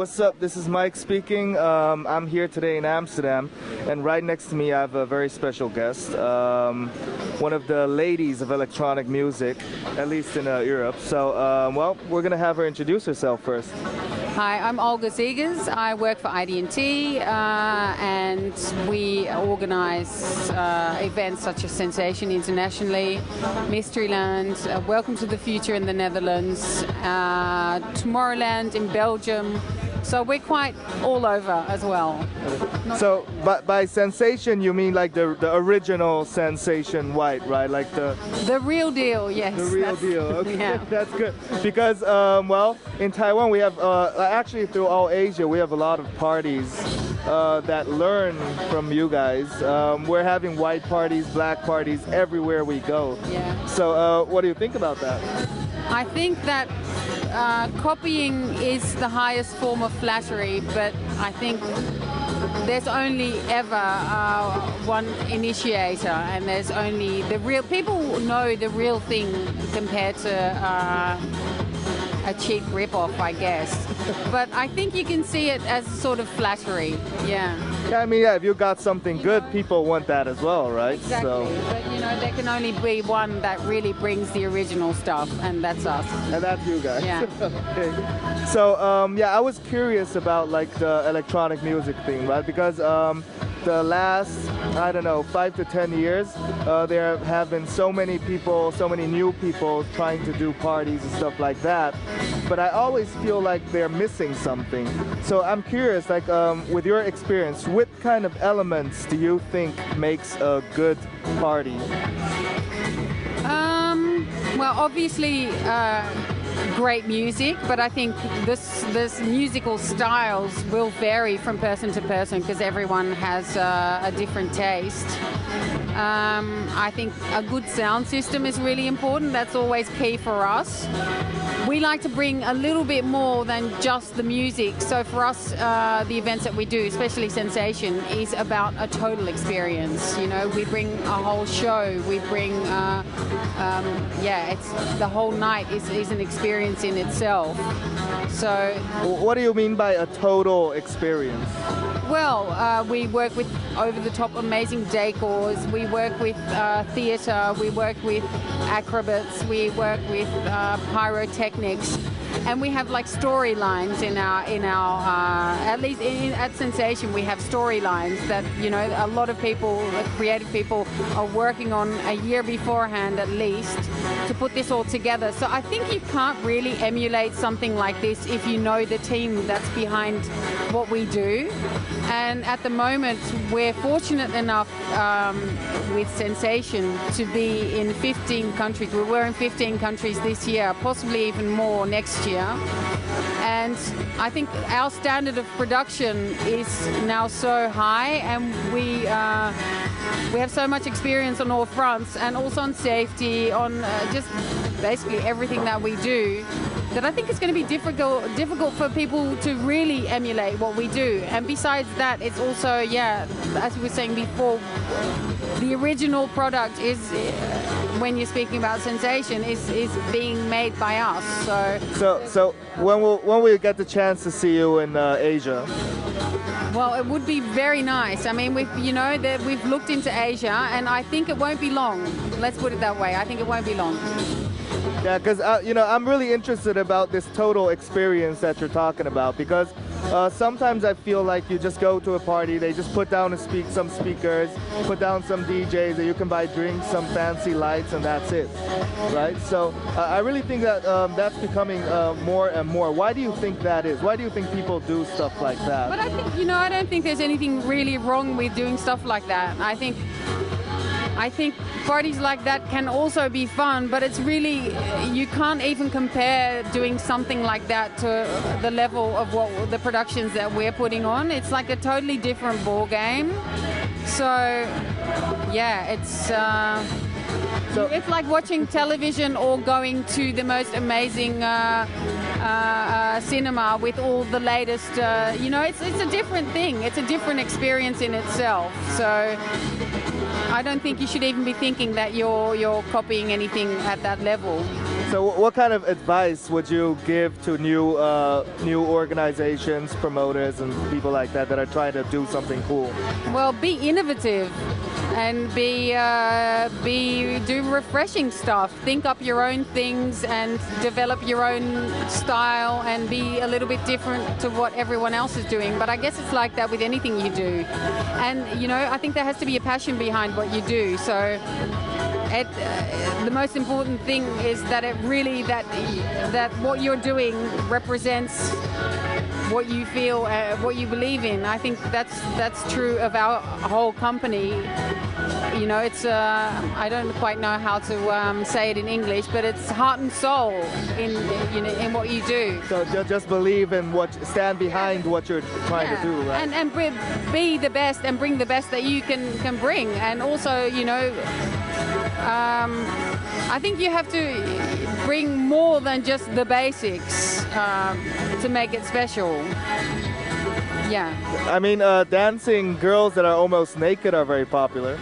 what's up? This is Mike speaking. I'm here today in Amsterdam, and right next to me I have a very special guest, one of the ladies of electronic music, at least in Europe. So, well, we're going to have her introduce herself first. Hi, I'm Olga Zegers. I work for ID&T, and we organize events such as Sensation internationally, Mysteryland, Welcome to the Future in the Netherlands, Tomorrowland in Belgium. So we're quite all over as well. So by Sensation you mean like the original Sensation White, right? Like the real deal, yes. The real deal. Okay, yeah. That's good. Because well, in Taiwan we have actually through all Asia we have a lot of parties that learn from you guys. We're having white parties, black parties everywhere we go. Yeah. So what do you think about that? I think that copying is the highest form of flattery, but I think there's only ever one initiator, and there's only the real people know the real thing compared to a cheap rip-off, I guess. But I think you can see it as sort of flattery, yeah. Yeah, I mean, yeah, if you got something good, people want that as well, right? Exactly, so. But you know, there can only be one that really brings the original stuff, and that's us. And that's you guys. Yeah. Okay. So, yeah, I was curious about like the electronic music thing, right? Because the last, I don't know, 5 to 10 years, there have been so many people, so many new people trying to do parties and stuff like that. But I always feel like they're missing something. So I'm curious, like with your experience, what kind of elements do you think makes a good party? Well, obviously, great music, but I think this musical styles will vary from person to person because everyone has a different taste. I think a good sound system is really important. That's always key for us. We like to bring a little bit more than just the music. So for us, the events that we do, especially Sensation, is about a total experience. You know, we bring a whole show. We bring, yeah, it's the whole night is an experience in itself. So, what do you mean by a total experience? Well, we work with over-the-top amazing decors, we work with theatre, we work with acrobats, we work with pyrotechnics, and we have like storylines in our at least at Sensation we have storylines that, you know, a lot of people, creative people, are working on a year beforehand at least to put this all together. So I think you can't really emulate something like this if you know the team that's behind what we do. And at the moment, we're fortunate enough with Sensation to be in 15 countries. We were in 15 countries this year, possibly even more next year. And I think our standard of production is now so high, and we have so much experience on all fronts, and also on safety, on just basically everything that we do, that I think it's going to be difficult for people to really emulate what we do. And besides that, it's also, yeah, as we were saying before, the original product is, when you're speaking about Sensation, is being made by us. So when will we get the chance to see you in Asia? Well, it would be very nice. I mean, we've looked into Asia, and I think it won't be long. Let's put it that way. I think it won't be long. Yeah, because you know, I'm really interested about this total experience that you're talking about, because sometimes I feel like you just go to a party, they just put down some speakers, put down some DJs, and you can buy drinks, some fancy lights, and that's it, right? So I really think that that's becoming more and more. Why do you think that is? Why do you think people do stuff like that? But I think, you know, I don't think there's anything really wrong with doing stuff like that. I think parties like that can also be fun, but it's really, you can't even compare doing something like that to the level of what the productions that we're putting on. It's like a totally different ball game. So yeah, it's like watching television or going to the most amazing cinema with all the latest, you know, it's a different thing. It's a different experience in itself. So I don't think you should even be thinking that you're copying anything at that level. So what kind of advice would you give to new organizations, promoters, and people like that are trying to do something cool? Well, be innovative and do refreshing stuff. Think up your own things and develop your own style and be a little bit different to what everyone else is doing. But I guess it's like that with anything you do. And I think there has to be a passion behind what you do. So the most important thing is that that what you're doing represents what you feel, what you believe in. I think that's true of our whole company. It's I don't quite know how to say it in English, but it's heart and soul in what you do. So just believe in stand behind what you're trying to do, right? And be the best and bring the best that you can bring, and also I think you have to bring more than just the basics to make it special. Yeah. I mean, dancing girls that are almost naked are very popular.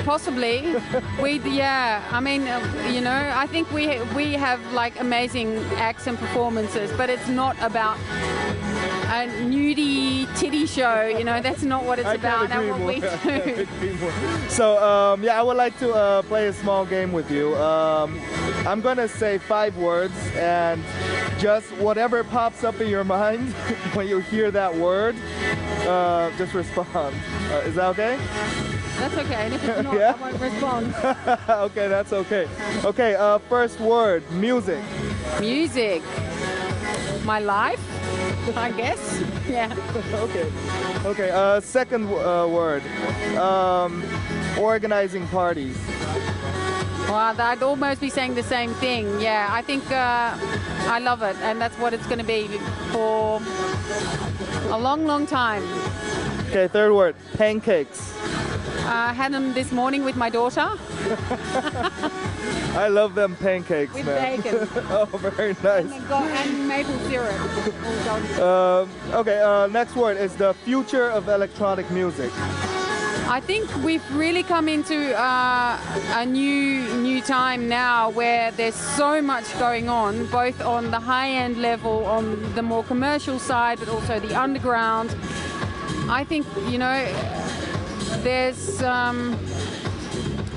Possibly. I mean, I think we have like amazing acts and performances, but it's not about a nudie titty show. That's not what it's about and what we do. So I would like to play a small game with you. I'm gonna say 5 words, and just whatever pops up in your mind when you hear that word, just respond. Is that okay? That's okay, and if it's not, I won't respond. Okay, that's okay. Okay, first word, music. Music. My life, I guess. Yeah. Okay, second word, organizing parties. Well, I'd almost be saying the same thing. Yeah, I think I love it, and that's what it's going to be for a long, long time. Okay, third word, pancakes. I had them this morning with my daughter. I love them pancakes, with man. bacon. Oh, very nice. And maple syrup. Okay, next word is the future of electronic music. I think we've really come into a new time now where there's so much going on, both on the high-end level, on the more commercial side, but also the underground. I think, there's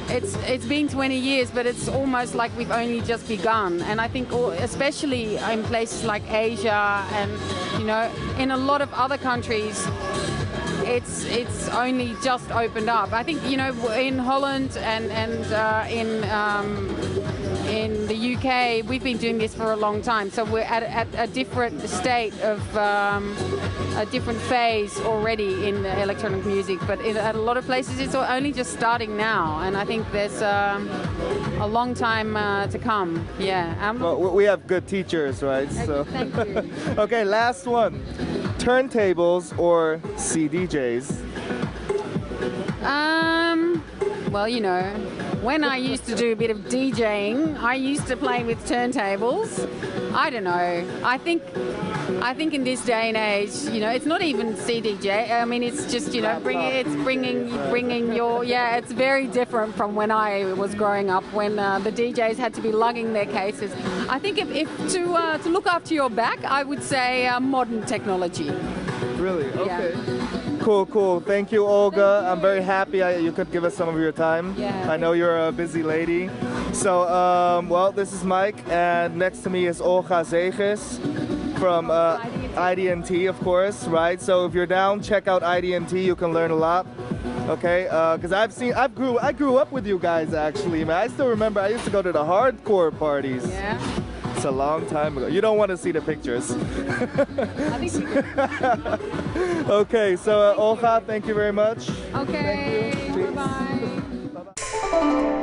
it's been 20 years, but it's almost like we've only just begun. And I think especially in places like Asia and in a lot of other countries, it's only just opened up. I think in Holland and in the UK, we've been doing this for a long time. So we're at a different state of a different phase already in electronic music. But at a lot of places, it's only just starting now. And I think there's a long time to come. Yeah. Well, we have good teachers, right? So. Thank you. Okay, last one. Turntables or CDJs? Well, when I used to do a bit of DJing, I used to play with turntables. I don't know. I think in this day and age, it's not even CDJ. I mean, it's just bringing your It's very different from when I was growing up, when the DJs had to be lugging their cases. I think if to look after your back, I would say modern technology. Really? Okay. Yeah. Cool. Thank you, Olga. I'm very happy you could give us some of your time. Yeah. I know you're a busy lady. So, well, this is Mike, and next to me is Olga Zegers from IDNT, of course, right? So if you're down, check out IDNT. You can learn a lot. Okay, because I grew up with you guys actually, man. I still remember I used to go to the hardcore parties. Yeah. It's a long time ago. You don't want to see the pictures. I think we do. Okay, so Olga, thank you very much. Okay. Thank you. Bye-bye. Bye-bye.